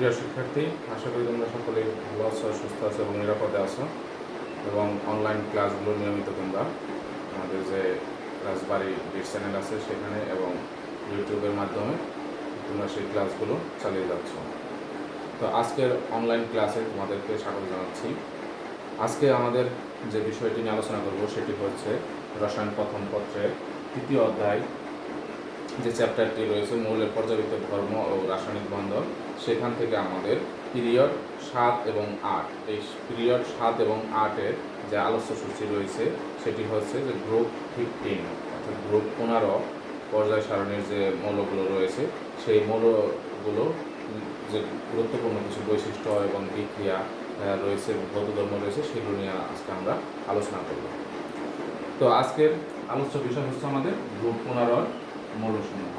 প্রিয় শিক্ষার্থী, আশা করি তোমরা সকলেই ভালো আছো, সুস্থ আছো এবং নিরাপদে আছো এবং অনলাইন ক্লাসগুলো নিয়মিত তোমরা আমাদের যে রাজবাড়ি বিট চ্যানেল আছে সেখানে এবং ইউটিউবের মাধ্যমে তোমরা সেই ক্লাসগুলো চালিয়ে যাচ্ছ। তো আজকের অনলাইন ক্লাসে তোমাদেরকে স্বাগত জানাচ্ছি। আজকে আমাদের যে বিষয়টি নিয়ে আলোচনা করব সেটি হচ্ছে রসায়ন প্রথম পত্রের তৃতীয় অধ্যায় যে চ্যাপ্টারটি রয়েছে মৌলের পর্যাবৃত্ত ধর্ম ও রাসায়নিক বন্ধন, সেখান থেকে আমাদের পিরিয়ড 7 এবং 8, এই পিরিয়ড 7 এবং 8-এর যে আলোচ্য সূচি রয়েছে সেটি হচ্ছে যে গ্রুপ 15 অর্থাৎ গ্রুপ 15 পর্যায় সারণীর যে মৌলগুলো রয়েছে সেই মৌলগুলো যে গুরুত্বপূর্ণ কিছু বৈশিষ্ট্য এবং বিক্রিয়া রয়েছে, ভৌত ধর্ম রয়েছে, সেগুলো নিয়ে আজকে আমরা আলোচনা করব। তো আজকের আলোচ্য বিষয় হচ্ছে আমাদের গ্রুপ 15 মৌলসমূহ।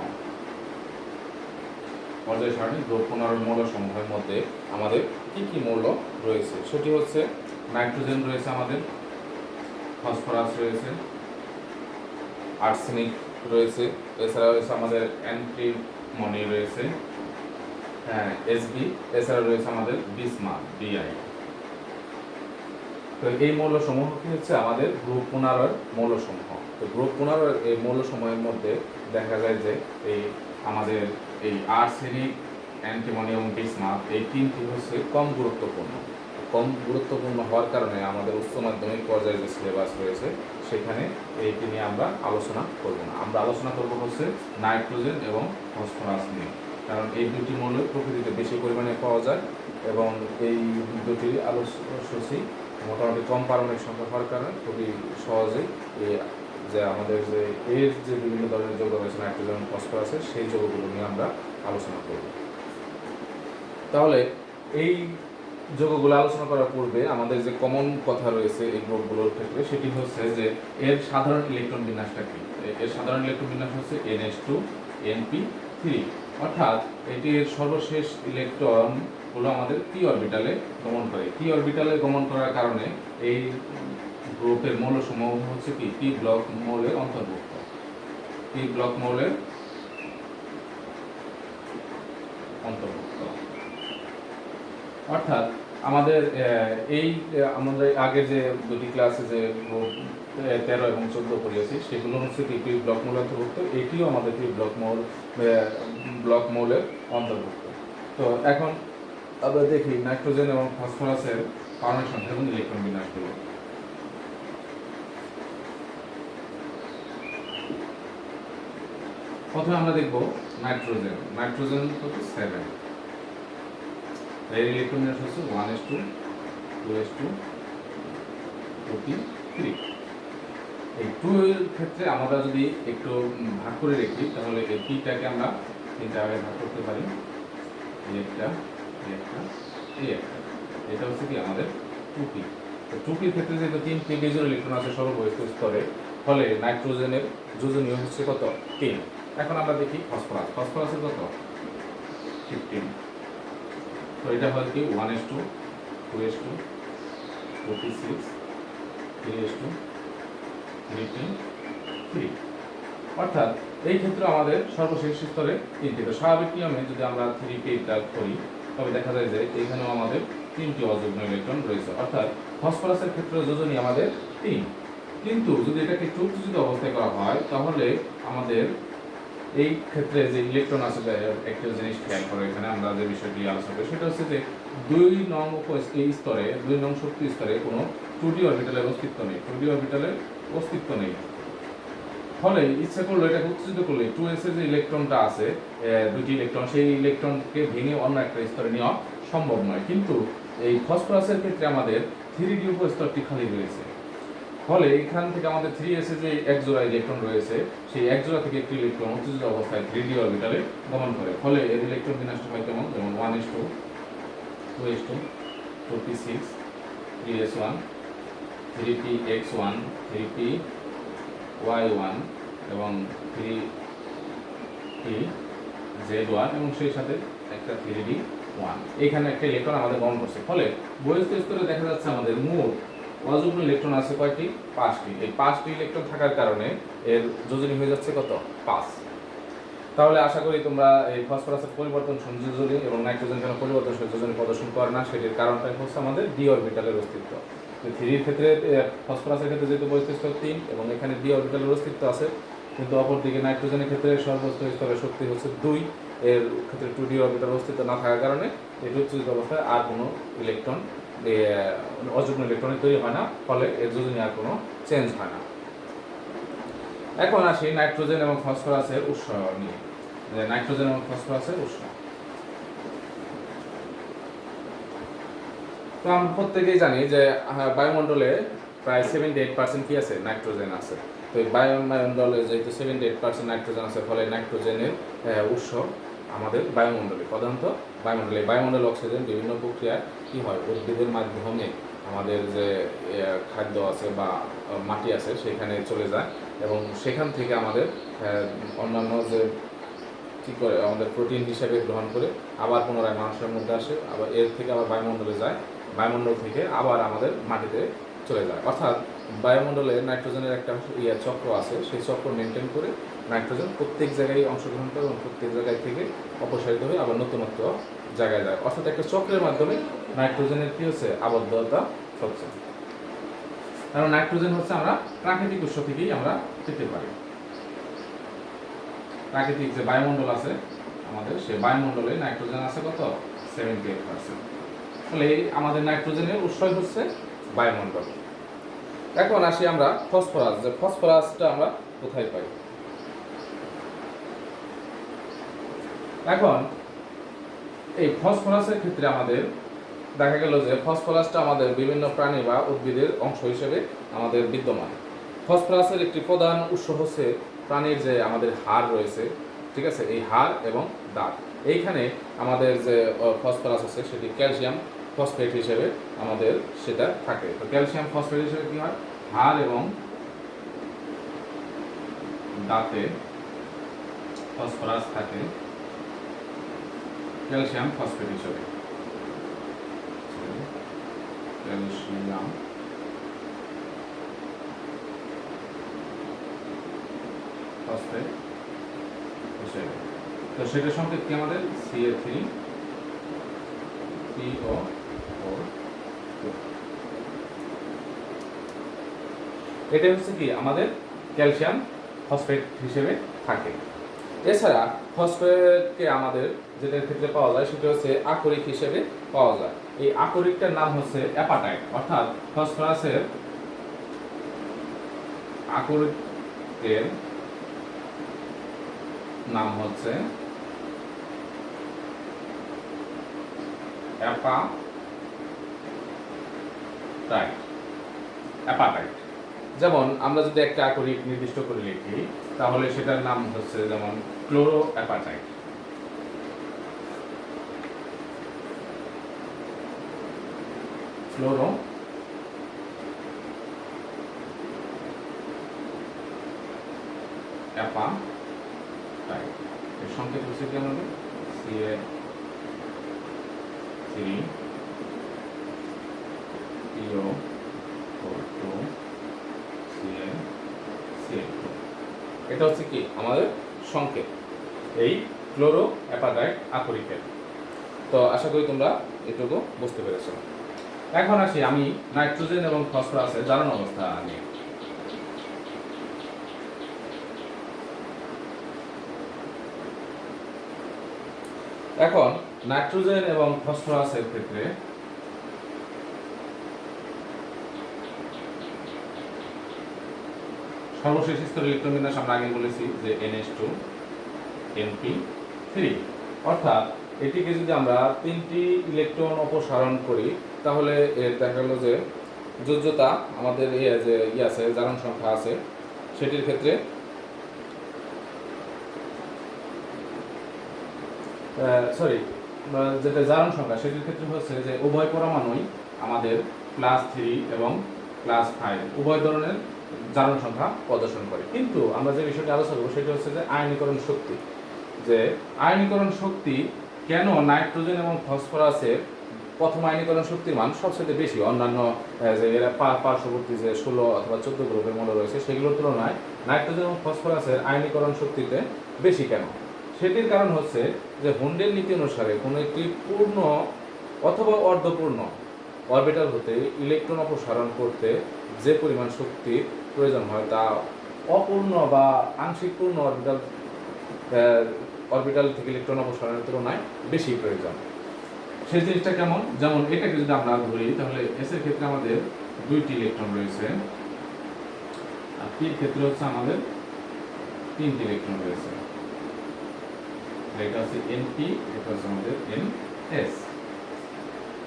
পর্যায় সারণী গ্রুপ 15 মৌলসমূহের মধ্যে আমাদের কি কি মৌল রয়েছে সেটি হচ্ছে নাইট্রোজেন রয়েছে, আমাদের ফসফরাস রয়েছে, আর্সেনিক রয়েছে, এছাড়া রয়েছে আমাদের অ্যান্টিমনি রয়েছে, এসবি, এছাড়া রয়েছে আমাদের বিসমাথ, বিআই। তো এই মৌলসমূহ কি হচ্ছে আমাদের গ্রুপ 15 মৌলসমূহ। তো গ্রুপ 15 এই মৌলসমূহের মধ্যে দেখা যায় যে এই আমাদের এই আর্সেনিক, অ্যান্টিমনি এবং বিসমাথ এই তিনটি হচ্ছে কম গুরুত্বপূর্ণ হওয়ার কারণে আমাদের উচ্চ মাধ্যমিক পর্যায়ে যে সিলেবাস রয়েছে সেখানে এইটি নিয়ে আমরা আলোচনা করব না। আমরা আলোচনা করব হচ্ছে নাইট্রোজেন এবং ফসফরাস নিয়ে, কারণ এই দুটি মৌল প্রকৃতিতে বেশি পরিমাণে পাওয়া যায় এবং এই দুটি আলোচনা মোটামুটি কম পারমাণবিক সংখ্যা হওয়ার কারণে খুবই সহজেই যে আমাদের যে এর যে বিভিন্ন ধরনের যৌগ রয়েছে নাইট্রোজেন, ফসফরাসে, সেই যৌগগুলো নিয়ে আমরা আলোচনা করব। তাহলে এই যৌগগুলো আলোচনা করার পূর্বে আমাদের যে কমন কথা রয়েছে এই গ্রুপগুলোর ক্ষেত্রে সেটি হচ্ছে যে এর সাধারণ ইলেকট্রন বিন্যাসটা কি। এর সাধারণ ইলেকট্রন বিন্যাস হচ্ছে NH2 NP3, অর্থাৎ এটির সর্বশেষ ইলেকট্রনগুলো আমাদের পি অরবিটালে গমন করে। পি অরবিটালে গমন করার কারণে এই গ্রুপের মৌলসমূহ হচ্ছে কি পি ব্লক মৌলের অন্তর্ভুক্ত। পি ব্লক মৌলের অন্তর্ভুক্ত অর্থাৎ আমাদের আগে যে দুটি ক্লাসে যে গ্রুপ 13 এবং 14 করিয়েছি সেগুলো হচ্ছে কি পি ব্লক মৌলের অন্তর্ভুক্ত, এটিও আমাদের পি ব্লক মৌলের অন্তর্ভুক্ত। তো এখন আমরা দেখি নাইট্রোজেন এবং ফসফরাসের পারমাণবিক সংখ্যা এবং ইলেকট্রন বিন্যাসগুলো। প্রথমে আমরা দেখব নাইট্রোজেন হচ্ছে 7, এর ইলেকট্রন বিন্যাস হচ্ছে 1s2 2s2 2p3। এই 2 এর ক্ষেত্রে আমরা যদি একটু ভাগ করে রাখি তাহলে এই পিটাকে আমরা তিনটা ভাগে ভাগ করতে পারি, এই একটা, এই একটা, এই একটা। এটা হচ্ছে কি আমাদের 2p। তো 2p এর ক্ষেত্রে যেহেতু 3 বেজোর ইলেকট্রন আছে সর্ববহিঃস্থ স্তরে, ফলে নাইট্রোজেনের যোজনীয় হচ্ছে কত 3। এখন আমরা দেখি ফসফরাসের কত 15। তো এটা হয় কি 1s2 2s2 2p6 3s2 3p3। অর্থাৎ এই ক্ষেত্রে আমাদের সর্বশেষ স্তরে 3টি। তো স্বাভাবিক নিয়মে যদি আমরা 3p করি তবে দেখা যায় যে এখানেও আমাদের 3টি অযুগ্ম ইলেকট্রন রয়েছে, অর্থাৎ ফসফরাসের ক্ষেত্রে যোজনী আমাদের 3। কিন্তু যদি এটাকে একটু উত্তেজিত অবস্থায় করা হয় তাহলে আমাদের এই ক্ষেত্রে যে ইলেকট্রন আছে, একটা জিনিস খেয়াল করে এখানে আমরা যে বিষয়টি আলোচনা করি সেটা হচ্ছে যে 2 নং স্তরে 2 নং শক্তি স্তরে কোনো 2d অরবিটালের অস্তিত্ব নেই। ফলে ইচ্ছা করলে এটাকে উত্তেজিত করলে 2s এর যে ইলেকট্রনটা আছে, দুটি ইলেকট্রন, সেই ইলেকট্রনকে ভেঙে অন্য একটা স্তরে নেওয়া সম্ভব নয়। কিন্তু এই ফসফরাসের ক্ষেত্রে আমাদের 3d উপস্তরটি খালি রয়েছে, ফলে এখান থেকে আমাদের 3s এ যে এক জোড়া ইলেকট্রন রয়েছে সেই এক জোড়া থেকে একটি ইলেকট্রন উত্তেজিত অবস্থায় 3d অরবিটালে গমন করে। ফলে এর ইলেকট্রন বিন্যাসটা হয় যেমন 1s2 2s2 2p6 3s1 3px1 3py1 এবং 3pz1 এবং সেই সাথে একটা 3d1। এখানে একটা ইলেকট্রন আমাদের গমন করছে। ফলে বহিঃস্থ স্তরে দেখা যাচ্ছে আমাদের মোট অযুগ্ম ইলেকট্রন আছে কয়টি 5টি। এই 5টি ইলেকট্রন থাকার কারণে এর যোজনী হয়ে যাচ্ছে কত 5। তাহলে আশা করি তোমরা এই ফসফরাসের পরিবর্তনশীল যোজনী এবং নাইট্রোজেন কেন পরিবর্তনশীল যোজনী প্রদর্শন করে না সেটির কারণটাই হচ্ছে আমাদের ডি অরবিটালের অস্তিত্ব। থ্রির ক্ষেত্রে ফসফরাসের ক্ষেত্রে যেহেতু বৈশিষ্ট্য 3 এবং এখানে ডি অরবিটালের অস্তিত্ব আছে, কিন্তু অপরদিকে নাইট্রোজেনের ক্ষেত্রে সর্বোচ্চ স্তরের শক্তি হচ্ছে 2, এর ক্ষেত্রে 2d অরবিটাল অস্তিত্ব না থাকার কারণে এটি উচ্চজিত অবস্থায় আর কোনো ইলেকট্রন অযুগ্ম ইলেকট্রনের তৈরি হয় না, ফলে এর যোজনী আর কোনো চেঞ্জ হয় না। এখন আসি নাইট্রোজেন এবং ফসফরাসের উৎস নিয়ে, যে নাইট্রোজেন এবং ফসফরাসের উৎস। তো আমরা প্রত্যেকেই জানি যে বায়ুমণ্ডলে প্রায় 78% কি আছে, নাইট্রোজেন আছে। তো এই বায়ুমণ্ডলে যেহেতু 78% নাইট্রোজেন আছে, ফলে নাইট্রোজেনের উৎস আমাদের বায়ুমণ্ডলে, প্রধানত বায়ুমণ্ডলে অক্সিজেন বিভিন্ন প্রক্রিয়ায় কি হয়, উদ্ভিদের মাধ্যমে আমাদের যে খাদ্য আছে বা মাটি আছে সেখানে চলে যায়, এবং সেখান থেকে আমাদের অন্যান্য যে কী করে আমাদের প্রোটিন হিসেবে গ্রহণ করে আবার পুনরায় মানুষের মধ্যে আসে, আবার এর থেকে আবার বায়ুমণ্ডলে যায়, বায়ুমণ্ডল থেকে আবার আমাদের মাটিতে চলে যায়। অর্থাৎ বায়ুমণ্ডলে নাইট্রোজেনের একটা চক্র আছে, সেই চক্র মেনটেন করে নাইট্রোজেন প্রত্যেক জায়গায় অংশগ্রহণ করে এবং প্রত্যেক জায়গায় থেকে অপসারিত হয়ে আবার নতুনত্ব জায়গায় যায়। অর্থাৎ একটা চক্রের মাধ্যমে নাইট্রোজেনের কী হচ্ছে, আবদ্ধতা হচ্ছে। কারণ নাইট্রোজেন হচ্ছে আমরা প্রাকৃতিক উৎস থেকেই আমরা পেতে পারি। প্রাকৃতিক যে বায়ুমণ্ডল আছে আমাদের, সেই বায়ুমণ্ডলে নাইট্রোজেন আছে কত, 78%। ফলে আমাদের নাইট্রোজেনের উৎসই হচ্ছে বায়ুমণ্ডল। এখন আসি আমরা ফসফরাস, যে ফসফরাসটা আমরা কোথায় পাই। এখন এই ফসফরাসের ক্ষেত্রে আমাদের দেখা গেল যে ফসফরাসটা আমাদের বিভিন্ন প্রাণী বা উদ্ভিদের অংশ হিসেবে আমাদের বিদ্যমান। ফসফরাসের একটি প্রধান উৎস হচ্ছে প্রাণীর যে আমাদের হাড় রয়েছে, ঠিক আছে, এই হাড় এবং দাঁত। এইখানে আমাদের যে ফসফরাস আছে সেটি ক্যালসিয়াম ফসফেট হিসেবে আমাদের সেটা থাকে। তো ক্যালসিয়াম ফসফেট হিসেবে কী হয়, হাড় এবং দাঁতে ফসফরাস থাকে ক্যালসিয়াম ফসফেট হিসেবে। ক্যালসিয়াম ফসফেট হিসেবে। তো সেটার সংকেত কি আমাদের Ca3PO4। এটা হচ্ছে কি আমাদের ক্যালসিয়াম ফসফেট হিসেবে থাকে। এছাড়া ফসফেটকে আমাদের যেটার ক্ষেত্রে পাওয়া যায় সেটা হচ্ছে আকরিক হিসেবে পাওয়া যায়। এই আকরিকটার নাম হচ্ছে অ্যাপাটাইট। অর্থাৎ ফসফরাসের আকরিকের নাম হচ্ছে অ্যাপাটাইট। যেমন আমরা যদি একটা আকরিক নির্দিষ্ট করে লিখি তাহলে সেটার নাম হচ্ছে যেমন ক্লোরো অ্যাপাটাইট। ক্লোরো অ্যাপাটাইট এর সংকেত হচ্ছে কি আমাদের Ca3PO4 এটা হচ্ছে কি আমাদের সংকেত এই ক্লোরো অ্যাপাটাইট আকরিকের। তো আশা করি তোমরা এটুকু বুঝতে পেরেছো। এখন আসি আমি নাইট্রোজেন এবং ফসফরাসের জারণ অবস্থা নিয়ে। এখন নাইট্রোজেন এবং ফসফরাসের ক্ষেত্রে সর্বশেষ স্তরের ইলেকট্রন বিন্যাস আমরা আগে বলেছি যে NH2 NP3। অর্থাৎ এটিকে যদি আমরা 3টি ইলেকট্রন অপসারণ করি তাহলে এর দেখা গেল যে যোজ্যতা আমাদের যে আছে জারণ সংখ্যা আছে সেটির ক্ষেত্রে যেটা জারণ সংখ্যা সেটির ক্ষেত্রে হচ্ছে যে উভয় পরমাণুই আমাদের +3 এবং +5 উভয় ধরনের জারণ সংখ্যা প্রদর্শন করে। কিন্তু আমরা যে বিষয়টি আলোচনা করব সেটি হচ্ছে যে আয়নীকরণ শক্তি। যে আয়নীকরণ শক্তি কেন নাইট্রোজেন এবং ফসফরাসের প্রথম আয়নীকরণ শক্তির মান সবচেয়ে বেশি অন্যান্য যে এরা পার্শ্ববর্তী যে 16 অথবা 14 গ্রুপের মূল্য রয়েছে সেগুলোর তুলনায় নাইট্রোজেন এবং ফসফরাসের আয়নীকরণ শক্তিতে বেশি কেন, সেটির কারণ হচ্ছে যে হুন্ডের নীতি অনুসারে কোনো একটি পূর্ণ অথবা অর্ধপূর্ণ অরবিটাল হতে ইলেকট্রন অপসারণ করতে যে পরিমাণ শক্তির প্রয়োজন হয় তা অপূর্ণ বা আংশিক পূর্ণ অরবিটাল থেকে ইলেকট্রন অপসারণের তুলনায় বেশি প্রয়োজন। সেই জিনিসটা কেমন? যেমন এটাকে যদি আমরা ধরি তাহলে এস এর ক্ষেত্রে আমাদের 2টি ইলেকট্রন রয়েছে, আর পির ক্ষেত্রে হচ্ছে আমাদের 3টি ইলেকট্রন রয়েছে। এটা হচ্ছে এনপি, এটা হচ্ছে আমাদের এনএস।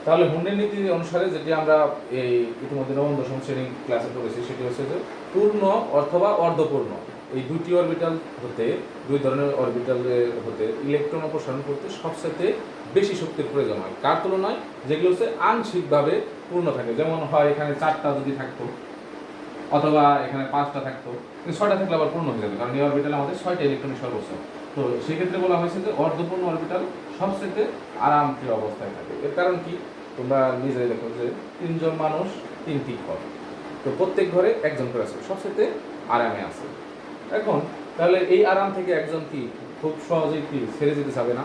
তাহলে হুন্ডের নীতি অনুসারে যেটি আমরা এই ইতিমধ্যে নবম দশম শ্রেণী ক্লাসে পড়েছি সেটি হচ্ছে যে পূর্ণ অথবা অর্ধপূর্ণ এই দুটি অরবিটাল হতে, দুই ধরনের অরবিটাল হতে ইলেকট্রন অপসারণ করতে সবচেয়ে বেশি শক্তির প্রয়োজন হয়। কার তুলনায়? যেগুলো হচ্ছে আংশিকভাবে পূর্ণ থাকে। যেমন হয় এখানে 4টা যদি থাকতো অথবা এখানে 5টা থাকতো, কিন্তু 6টা থাকলে আবার পূর্ণ হয়ে যাবে, কারণ এই অরবিটালে আমাদের 6টা ইলেকট্রনই সর্বোচ্চ। তো সেক্ষেত্রে বলা হয়েছে যে অর্ধপূর্ণ অরবিটাল সবচেয়ে আরামপ্রিয় অবস্থায় থাকে। এর কারণ কি? তোমরা নিজেই দেখো যে 3 জন মানুষ 3টি ঘর, তো প্রত্যেক ঘরে একজন করে আছে, সবচেয়ে আরামে আছে। এখন তাহলে এই আরাম থেকে একজন কি খুব সহজেই কি ছেড়ে যেতে চাবে না,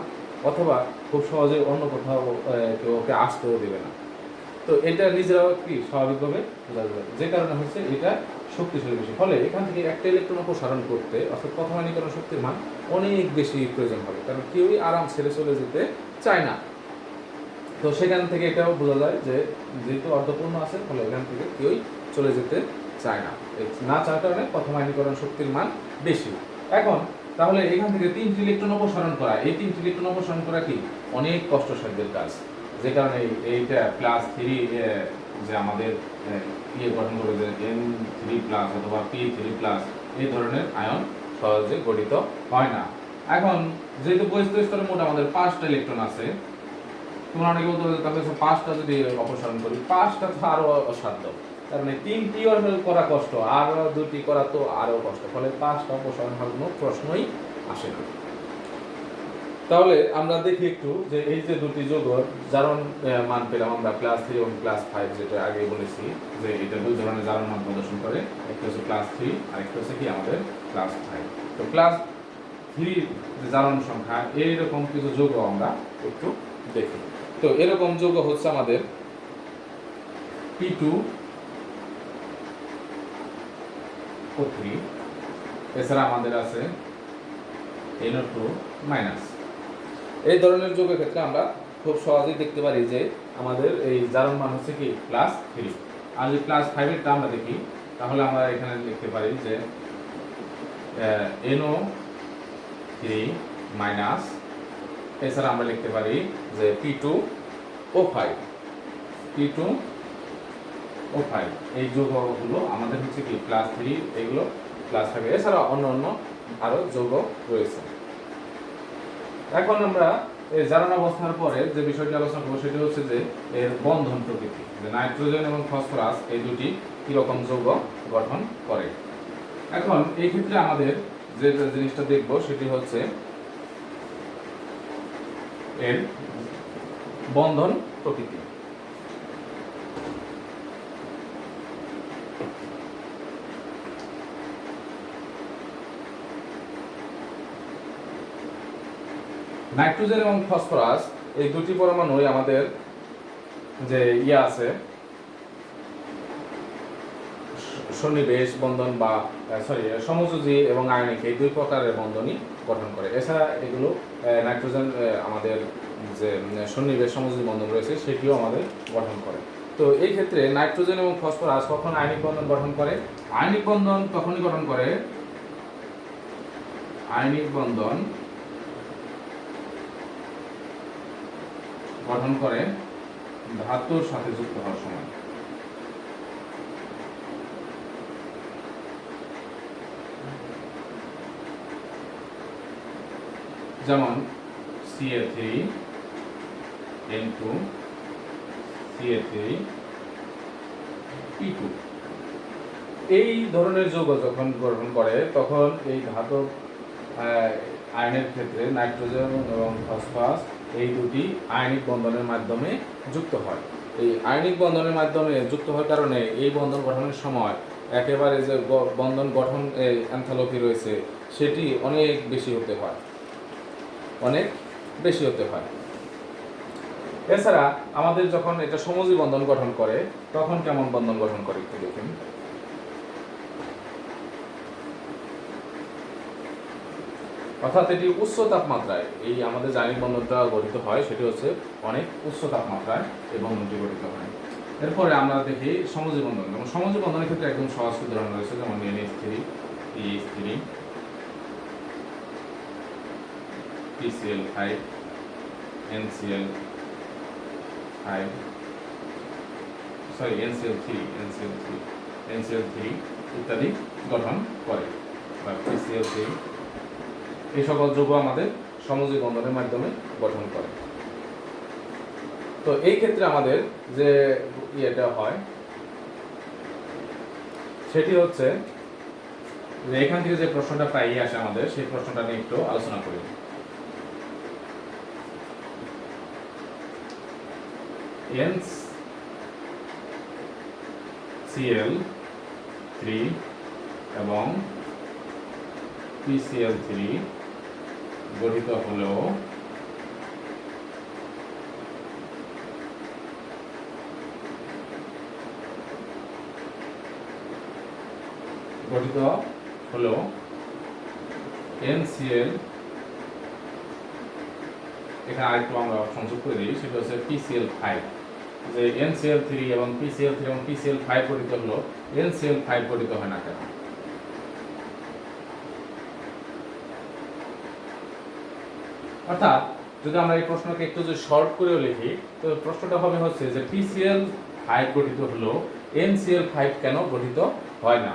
অথবা খুব সহজে অন্য কোথাও কেউ ওকে আসতেও দেবে না। তো এটা নিজেরাও কি স্বাভাবিকভাবে বোঝা যাবে, যে কারণে হচ্ছে এটা শক্তিশালী বেশি। ফলে এখান থেকে একটা ইলেকট্রন অপসারণ করতে অর্থাৎ প্রথমায়নীকরণ শক্তির মান অনেক বেশি প্রয়োজন হবে, কারণ কেউই আরাম ছেড়ে চলে যেতে চায় না। তো সেখান থেকে এটাও বোঝা যায় যে যেহেতু অর্ধপূর্ণ আছে, ফলে এখান থেকে কেউই চলে যেতে চায় না, না চাওয়ার কারণে প্রথমায়নীকরণ শক্তির মান বেশি। এখন তাহলে এখান থেকে 3টি ইলেকট্রন অপসারণ করা, এই 3টি ইলেকট্রন অপসারণ করা কি অনেক কষ্টসাধ্যের কাজ, যে কারণে এইটা +3 যে আমাদের গঠন করে যে N3+ অথবা P3+ এই ধরনের আয়ন সহজে গঠিত হয় না। এখন যেহেতু বহিস্থ স্তরে মোট আমাদের 5টা ইলেকট্রন আছে, তোমরা অনেকে বলতে পারো তাহলে 5টা যদি অপসারণ করি, 5টা তো আরো অসাধ্য, কারণ 3টি করা কষ্ট, আর 2টি করা তো আরো কষ্ট, ফলে 5টা অপসারণ হওয়ার কোনো প্রশ্নই আসে না। তাহলে আমরা দেখি একটু যে এই যে দুটি যৌগ জারণ মান পেলাম আমরা +3 এবং +5, যেটা আগে বলেছি যে এটা দুই ধরনের জারণ মান প্রদর্শন করে, একটা হচ্ছে +3 আর একটা হচ্ছে কি আমাদের +5। তো +3 যে জারণ সংখ্যা, এইরকম কিছু যৌগ আমরা একটু দেখি। তো এরকম যৌগ হচ্ছে আমাদের P2O3, এছাড়া আমাদের আছে NO2-। এই ধরনের যৌগের ক্ষেত্রে আমরা খুব সহজেই দেখতে পারি যে আমাদের এই জারণ মান হচ্ছে কি +3। আর যদি +5 আমরা দেখি তাহলে আমরা এখানে লিখতে পারি যে NO3-, এছাড়া আমরা লিখতে পারি যে P2O5। এই যৌগগুলো আমাদের হচ্ছে কি +3, এগুলো +5, এছাড়া অন্য অন্য আরো যৌগ রয়েছে। এখন আমরা এই জারণ অবস্থার পরে যে বিষয়টি আলোচনা করব সেটি হচ্ছে যে এর বন্ধন প্রকৃতি, যে নাইট্রোজেন এবং ফসফরাস এই দুটি কিরকম যৌগ গঠন করে। এখন এই ক্ষেত্রে আমাদের যে জিনিসটা দেখব সেটি হচ্ছে এর বন্ধন প্রকৃতি। নাইট্রোজেন এবং ফসফরাস এই দুটি পরমাণুই আমাদের যে আছে সন্নিবেশ বন্ধন বা সমযোজী এবং আয়নিক, এই দুই প্রকারের বন্ধনই গঠন করে। এছাড়া এগুলো নাইট্রোজেন আমাদের যে সন্নিবেশ সমযোজী বন্ধন রয়েছে সেটিও আমাদের গঠন করে। তো এই ক্ষেত্রে নাইট্রোজেন এবং ফসফরাস কখন আয়নিক বন্ধন গঠন করে? আয়নিক বন্ধন তখনই গঠন করে ধাতুর সাথে যুক্ত হওয়ার সময়। যেমন Ca3N2Ca3P2 এই ধরনের যৌগ যখন গঠন করে তখন এই ধাতব আয়নের ক্ষেত্রে নাইট্রোজেন এবং ফসফরাস এই দুটি আয়নিক বন্ধনের মাধ্যমে যুক্ত হয়। এই আয়নিক বন্ধনের মাধ্যমে যুক্ত হওয়ার কারণে এই বন্ধন গঠনের সময় একেবারে যে বন্ধন গঠন এনথালপি রয়েছে সেটি অনেক বেশি হতে হয়। অনেক বেশি হতে হয়। এছাড়া আমাদের যখন এটা সমযোজী বন্ধন গঠন করে তখন কেমন বন্ধন গঠন করে একটু দেখুন। অর্থাৎ এটি উচ্চ তাপমাত্রায়, এই আমাদের জাইনিক বন্ধনটা গঠিত হয় সেটি হচ্ছে অনেক উচ্চ তাপমাত্রায় এই বন্ধনটি গঠিত হয়। এরপরে আমরা দেখি সমযোজী বন্ধন। এবং সমযোজী বন্ধনের ক্ষেত্রে একদম সহজ উদাহরণ রয়েছে, যেমন NH3 PH3 PCl5 NCl3 ইত্যাদি গঠন করে, বা PCl3 এই সকল যৌগ আমাদের সমযোজী বন্ধনের মাধ্যমে গঠন করে। তো এই ক্ষেত্রে আমাদের যে ইয়েটা হয় সেটি হচ্ছে যে এখান থেকে যে প্রশ্নটা প্রায়ই আসে আমাদের, সেই প্রশ্নটা নিয়ে একটু আলোচনা করি। NCl3 এবং PCl3 গঠিত হলেও NCl, এখানে আরেকটু আমরা সংযোগ করে দিই, সেটা হচ্ছে PCl5। যে NCl3 এবং PCl5 গঠিত হলো, NCl5 গঠিত হয় না কেন? অর্থাৎ যদি আমরা এই প্রশ্নকে একটু যদি শর্ট করেও লিখি, তো প্রশ্নটা হবে হচ্ছে যে PCl5 গঠিত হলো, NCl5 কেন গঠিত হয় না?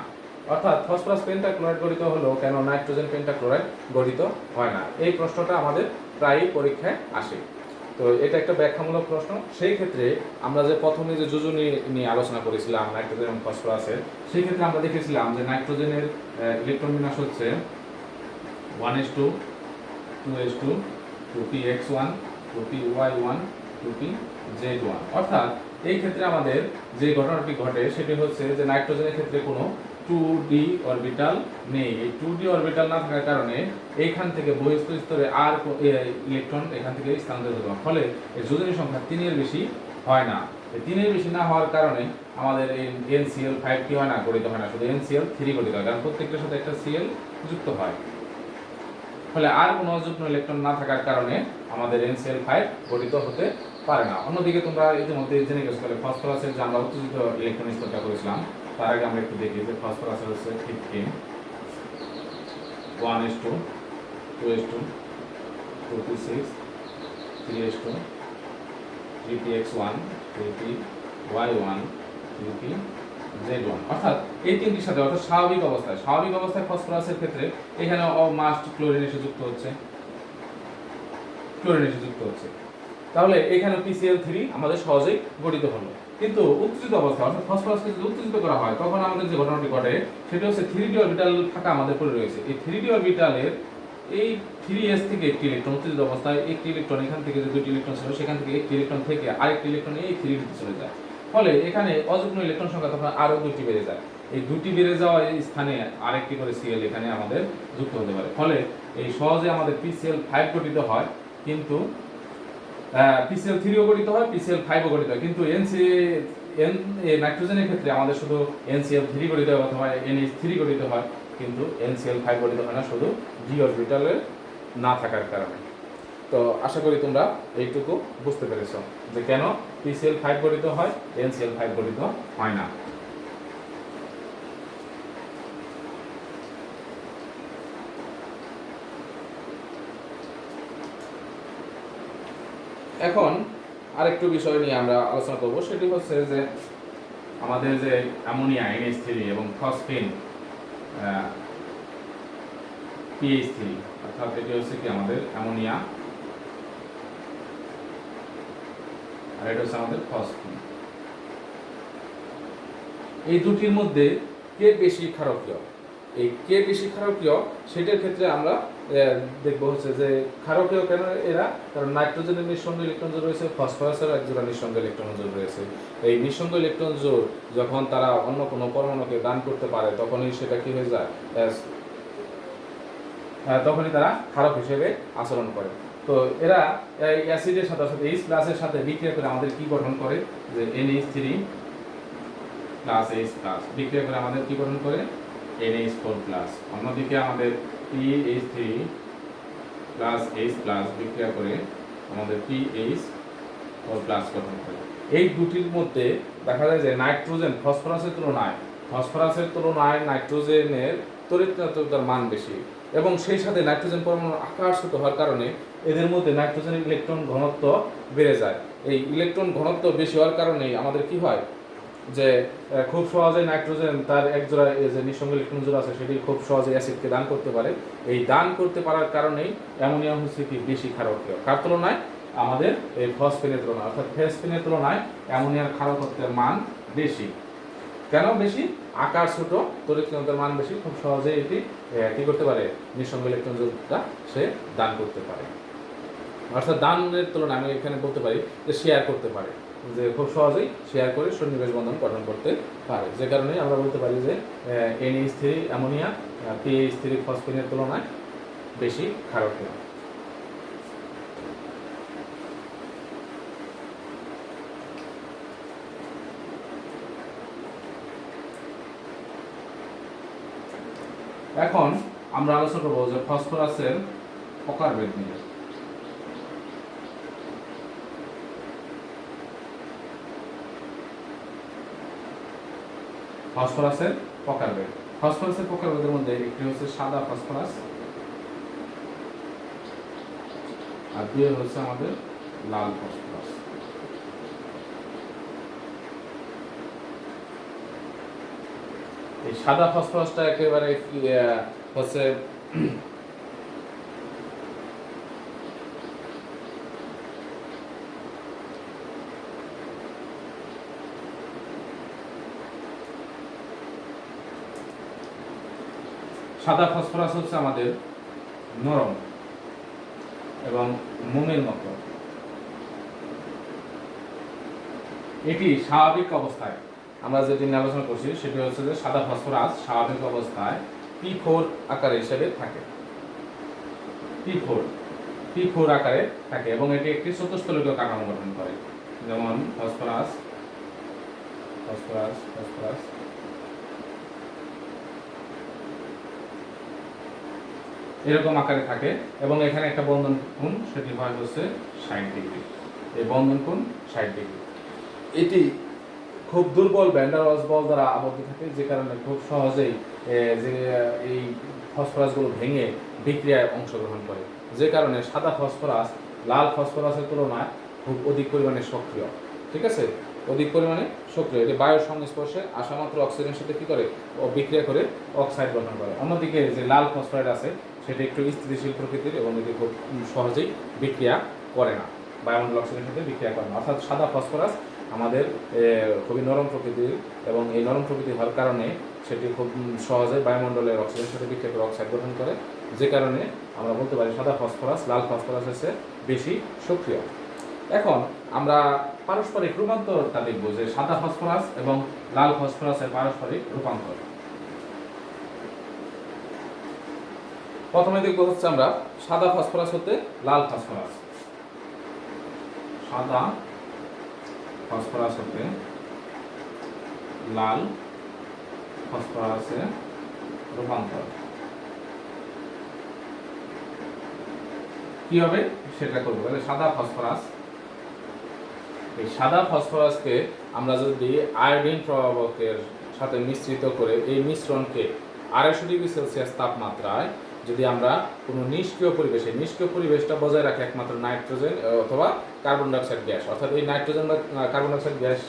অর্থাৎ ফসফরাস পেন্টাক্লোরাইড গঠিত হলো, কেন নাইট্রোজেন পেন্টাক্লোরাইড গঠিত হয় না? এই প্রশ্নটা আমাদের প্রায়ই পরীক্ষায় আসে। তো এটা একটা ব্যাখ্যামূলক প্রশ্ন। সেই ক্ষেত্রে আমরা যে প্রথমে যে যোজনী নিয়ে আলোচনা করেছিলাম নাইট্রোজেন এবং ফসফরাসের, সেই ক্ষেত্রে আমরা দেখেছিলাম যে নাইট্রোজেনের ইলেকট্রন বিন্যাস হচ্ছে 1s2 2s2 2px1 2py1 2pz1। অর্থাৎ এই ক্ষেত্রে আমাদের যে ঘটনাটি ঘটে সেটি হচ্ছে যে নাইট্রোজেনের ক্ষেত্রে কোনো 2d অরবিটাল নেই। এই 2d অরবিটাল না থাকার কারণে এইখান থেকে বহিস্থ স্তরে আর ইলেকট্রন এখান থেকে স্থানান্তরিত হয়, ফলে এর যোজনী সংখ্যা 3 এর বেশি হয় না। 3 এর বেশি না হওয়ার কারণে আমাদের এই NCl5 কি হয় না, গঠিত হয় না, শুধু NCl3 গঠিত হয়, কারণ প্রত্যেকটার সাথে একটা Cl যুক্ত হয়। ফলে আর কোনো অযুগ্ম ইলেকট্রন না থাকার কারণে আমাদের NCl5 গঠিত হতে পারে না। অন্যদিকে তোমরা ইতিমধ্যে জেনে গেছো তাহলে ফসফরাসের যে আমরা উত্তেজিত ইলেকট্রন স্তরটা করেছিলাম, তার আগে আমরা একটু দেখি যে ফসফরাসের হচ্ছে 15 1s2 2s2 2p6 3s2 3px1 3py1 3pz1। অর্থাৎ এই তিনটির সাথে, অর্থাৎ স্বাভাবিক অবস্থায় ফসফরাসের ক্ষেত্রে এখানে মাস্ট ক্লোরিন এসে যুক্ত হচ্ছে, তাহলে এখানে PCl3 আমাদের সহজেই গঠিত হলো। কিন্তু উত্তেজিত অবস্থা, অর্থাৎ ফসফরাসকে যদি উত্তেজিত করা হয় তখন আমাদের যে ঘটনাটি ঘটে সেটা হচ্ছে 3d অরবিটাল ফাঁকা আমাদের পড়ে রয়েছে। এই 3d অরবিটালের এই 3s থেকে একটি ইলেকট্রন উত্তেজিত অবস্থায়, একটি ইলেকট্রন এখান থেকে যে দুটি ইলেকট্রন ছিল সেখান থেকে একটি ইলেকট্রন থেকে আরেকটি ইলেকট্রন এই 3d তে চলে যায়। ফলে এখানে অযুগ্ম ইলেকট্রন সংখ্যা তখন আরো দুটি বেড়ে যায়। এই দুটি বেড়ে যাওয়া এই স্থানে আরেকটি করে Cl এখানে আমাদের যুক্ত হতে পারে। ফলে এই সহজে আমাদের PCl5 গঠিত হয়, কিন্তু PCl3 ও গঠিত হয়, PCl5 ও গঠিত হয়, কিন্তু নাইট্রোজেনের ক্ষেত্রে আমাদের শুধু NCl3 গঠিত হয় অথবা NH3 গঠিত হয়, কিন্তু NCl5 গঠিত হয় না, শুধু d অরবিটালে না থাকার কারণে। তো আশা করি তোমরা এইটুকু বুঝতে পেরেছো যে কেন PCl5 গঠিত হয়, NCl5 গঠিত হয় না। এখন আরেকটু বিষয় নিয়ে আমরা আলোচনা করব, সেটি হচ্ছে যে আমাদের যে অ্যামোনিয়া NH3 এবং ফসফিন PH3, অর্থাৎ এটি হচ্ছে কি আমাদের অ্যামোনিয়া আর এটা হচ্ছে আমাদের ফসফিন। এই দুটির মধ্যে কে বেশি ক্ষারকীয়? এই কে বেশি ক্ষারকীয় সেটার ক্ষেত্রে আমরা দেখবো হচ্ছে যে ক্ষারকীয় কেন এরা, কারণ নাইট্রোজেনের নিঃসঙ্গ ইলেকট্রন জোড় রয়েছে, ফসফরাসের একজোড়া নিঃসঙ্গ ইলেকট্রন জোড় রয়েছে। এই নিঃসঙ্গ ইলেকট্রন জোড় যখন তারা অন্য কোনো পরমাণুকে দান করতে পারে তখনই সেটা কি হয়ে যায়, তখনই তারা ক্ষারক হিসেবে আচরণ করে। তো এরা এই অ্যাসিডের সাথে সাথে H প্লাসের সাথে বিক্রিয়া করে আমাদের কি গঠন করে, যে NH3 প্লাস H প্লাস বিক্রিয়া করে আমাদের কি গঠন করে, NH4 প্লাস। অন্যদিকে আমাদের PH3 প্লাস H প্লাস বিক্রিয়া করে আমাদের PH4 প্লাস গঠন করে। এই দুটির মধ্যে দেখা যায় যে নাইট্রোজেন ফসফরাসের তুলনায় নাইট্রোজেনের তড়িৎচঞ্চলতার মান বেশি, এবং সেই সাথে নাইট্রোজেন পরমাণুর আকার ছোট হওয়ার কারণে এদের মধ্যে নাইট্রোজেনের ইলেকট্রন ঘনত্ব বেড়ে যায়। এই ইলেকট্রন ঘনত্ব বেশি হওয়ার কারণেই আমাদের কি হয়, যে খুব সহজে নাইট্রোজেন তার এক জোড়া যে নিঃসঙ্গ ইলেকট্রন জোড়া আছে সেটি খুব সহজে অ্যাসিডকে দান করতে পারে। এই দান করতে পারার কারণেই অ্যামোনিয়াম হচ্ছে কি বেশি ক্ষারকীয়, কার তুলনায়, আমাদের এই ফসফেনের তুলনায়, অর্থাৎ ফসফেনের তুলনায় অ্যামোনিয়ার ক্ষারকত্বের মান বেশি। কেন বেশি? আকার ছোট, তড়িৎচঞ্চলতার মান বেশি, খুব সহজে এটি কি করতে পারে, নিঃসঙ্গ ইলেকট্রন জোড়া সে দান করতে পারে। অর্থাৎ দানের তুলনায় আমি এখানে বলতে পারি যে শেয়ার করতে পারে, যে খুব সহজেই শেয়ার করে সন্নিবেশ বন্ধন গঠন করতে পারে, যে কারণে আমরা বলতে পারি যে NH3 অ্যামোনিয়া PH3 ফসফেনের তুলনায় বেশি ক্ষারকীয়। এখন আমরা আলোচনা করব যে ফসফরাসের প্রকারভেদ নিয়ে। ফসফরাসের প্রকারভেদের মধ্যে একটি হচ্ছে সাদা ফসফরাস, আর দুই হচ্ছে আমাদের লাল ফসফরাস। এই সাদা ফসফরাসটা একেবারে হচ্ছে সাদা ফসফরাস হচ্ছে আমাদের নরম এবং মোমের মতো। এটি স্বাভাবিক অবস্থায়, আমরা যেটি নিয়ে আলোচনা করছি সেটি হচ্ছে যে সাদা ফসফরাস স্বাভাবিক অবস্থায় P4 আকারে হিসেবে থাকে, P4 আকারে থাকে, এবং এটি একটি চতুষ্ফলকীয় কাঠামো গঠন করে। যেমন ফসফরাস এরকম আকারে থাকে, এবং এখানে একটা বন্ধন কোণ, সেটি হয় হচ্ছে 60 ডিগ্রি। এই বন্ধন কোণ 60 ডিগ্রি। এটি খুব দুর্বল ভ্যান ডার ওয়ালস বল দ্বারা আবদ্ধ থাকে, যে কারণে খুব সহজেই যে এই ফসফরাসগুলো ভেঙে বিক্রিয়ায় অংশগ্রহণ করে, যে কারণে সাদা ফসফরাস লাল ফসফরাসের তুলনায় খুব অধিক পরিমাণে সক্রিয়। ঠিক আছে, অধিক পরিমাণে সক্রিয়। এটি বায়ুর সংস্পর্শে আসা মাত্র অক্সিজেনের সাথে কি করে, বিক্রিয়া করে অক্সাইড গঠন করে। অন্যদিকে যে লাল ফসফরাইড আছে সেটি একটু স্থিতিশীল প্রকৃতির, এবং এটি খুব সহজেই বিক্রিয়া করে না, বায়ুমণ্ডল অক্সিজেনের সাথে বিক্রিয়া করে না। অর্থাৎ সাদা ফসফরাস আমাদের খুবই নরম প্রকৃতির, এবং এই নরম প্রকৃতি হওয়ার কারণে সেটি খুব সহজে বায়ুমণ্ডলের অক্সিজেনের সাথে বিক্রিয়া করে অক্সাইড গঠন করে, যে কারণে আমরা বলতে পারি সাদা ফসফরাস লাল ফসফরাসের চেয়ে বেশি সক্রিয়। এখন আমরা পারস্পরিক রূপান্তরটা দেখব, যে সাদা ফসফরাস এবং লাল ফসফরাসের পারস্পরিক রূপান্তর। প্রথমে দেখব হচ্ছে আমরা সাদা ফসফরাস হতে লাল ফসফরাস। সাদা ফসফরাস হতে লাল ফসফরাসে রূপান্তর কি হবে সেটা করবো। তাহলে সাদা ফসফরাস, এই সাদা ফসফরাসকে আমরা যদি আয়োডিন প্রভাবকের সাথে মিশ্রিত করে এই মিশ্রণকে 250 ডিগ্রি সেলসিয়াস তাপমাত্রায় যদি আমরা কোনো নিষ্ক্রিয় পরিবেশটা বজায় রাখে একমাত্র নাইট্রোজেন অথবা কার্বন ডাইঅক্সাইড গ্যাস, অর্থাৎ এই নাইট্রোজেন বা কার্বন ডাইঅক্সাইড গ্যাস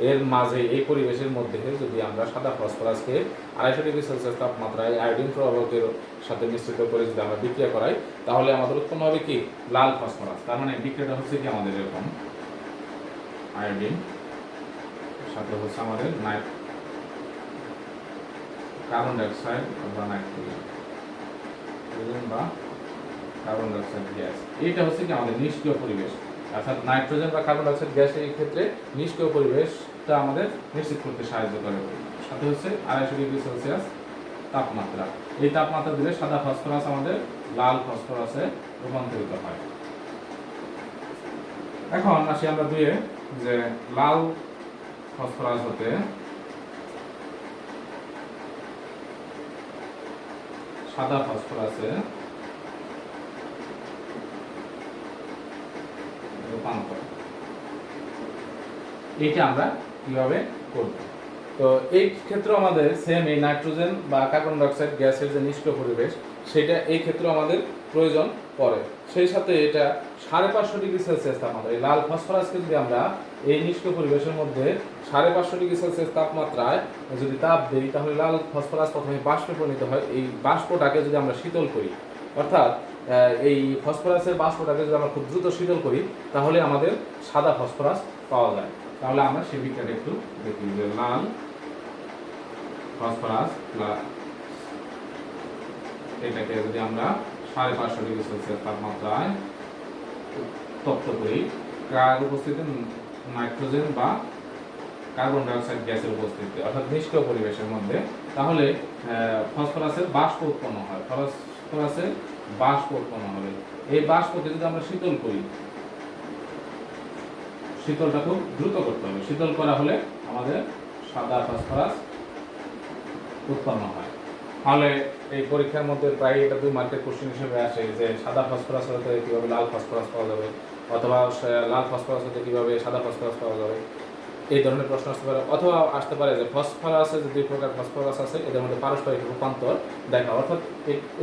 এর মাঝে, এই পরিবেশের মধ্যে যদি আমরা সাদা ফসফরাসকে 250 ডিগ্রি সেলসিয়াস তাপমাত্রায় আয়োডিন প্রভাবকের সাথে মিশ্রিত করে যদি আমরা বিক্রিয়া করাই, তাহলে আমাদের উৎপন্ন হবে কি, লাল ফসফরাস। তার মানে বিক্রিয়াটা হচ্ছে কি আমাদের এরকম, আয়োডিন সাথে হচ্ছে আমাদের কার্বন ডাইঅক্সাইড অথবা নাইট্রোজেন বা কার্বন ডাইঅক্সাইড গ্যাস। এইটা হচ্ছে কি আমাদের নিষ্ক্রিয় পরিবেশ, অর্থাৎ নাইট্রোজেন বা কার্বন ডাইঅক্সাইড গ্যাস এই ক্ষেত্রে নিষ্ক্রিয় পরিবেশটা আমাদের নিশ্চিত করতে সাহায্য করে। সাথে হচ্ছে 250 ডিগ্রি সেলসিয়াস তাপমাত্রা। এই তাপমাত্রা দিলে সাদা ফসফরাস আমাদের লাল ফসফরাসে রূপান্তরিত হয়। এখন আসি আমরা দুয়ে, যে লাল ফসফরাস হতে সাদা ফসফরাসে রূপান্তর, এইটা আমরা কিভাবে করব। তো এই ক্ষেত্রে আমাদের সেম এই নাইট্রোজেন বা কার্বন ডাইঅক্সাইড গ্যাসের যে নিষ্ক্রিয় পরিবেশ, সেটা এই ক্ষেত্রে আমাদের প্রয়োজন পড়ে। সেই সাথে এটা 550 ডিগ্রি সেলসিয়াস তাপমাত্রা, এই লাল ফসফরাসকে যদি আমরা এই নিষ্ক্রিয় পরিবেশের মধ্যে 550 ডিগ্রি সেলসিয়াস তাপমাত্রায় যদি তাপ দিই, তাহলে লাল ফসফরাস প্রথমে বাষ্পে পরিণত হয়। এই বাষ্পটাকে যদি আমরা শীতল করি, অর্থাৎ এই ফসফরাসের বাষ্পটাকে যদি আমরা খুব দ্রুত শীতল করি, তাহলে আমাদের সাদা ফসফরাস পাওয়া যায়। তাহলে আমরা সেই বিক্রিয়াটা একটু দেখি, যে লাল ফসফরাস প্লাস এটাকে যদি আমরা 550 ডিগ্রি সেলসিয়াস তাপমাত্রায় তপ্ত করি, কার উপস্থিতিতে? নাইট্রোজেন বা কার্বন ডাইঅক্সাইড গ্যাসের উপস্থিতিতে, অর্থাৎ নিষ্ক্রিয় পরিবেশের মধ্যে, তাহলে ফসফরাসের বাষ্প উৎপন্ন হয়। ফসফরাসের বাষ্প উৎপন্ন হবে। এই বাষ্পকে যদি আমরা শীতল করি, শীতলটা খুব দ্রুত করতে হবে, শীতল করা হলে আমাদের সাদা ফসফরাস উৎপন্ন হয়। তাহলে এই পরীক্ষার মধ্যে প্রায় এটা 2 মার্কের কোশ্চেন হিসেবে আসে, যে সাদা ফসফরাস হতে কিভাবে লাল ফসফরাস পাওয়া যাবে, অথবা লাল ফসফরাস হতে কিভাবে সাদা ফসফরাস পাওয়া যাবে, এই ধরনের প্রশ্ন আসতে পারে। অথবা আসতে পারে যে ফসফরাসে যে 2 প্রকার ফসফরাস আছে, এদের মধ্যে পারস্পরিক রূপান্তর দেখা, অর্থাৎ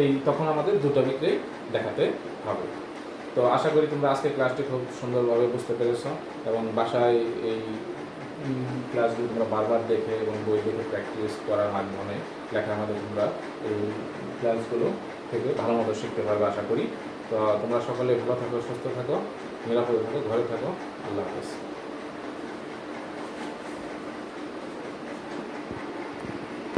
এই তখন আমাদের দুটো বিক্রি দেখাতে হবে। তো আশা করি তোমরা আজকে ক্লাসটি খুব সুন্দরভাবে বুঝতে পেরেছো, এবং বাসায় এই ক্লাসগুলো তোমরা বারবার দেখে এবং বই দেখে প্র্যাকটিস করার মাধ্যমে, লেখার মাধ্যমে তোমরা এই ক্লাসগুলো থেকে ভালো মতো শিখতে পারবে আশা করি। তো তোমরা সকলে ভালো থাকো, সুস্থ থাকো, নিরাপদে থাকো, ঘরে থাকো। আল্লাহ হাফেজ।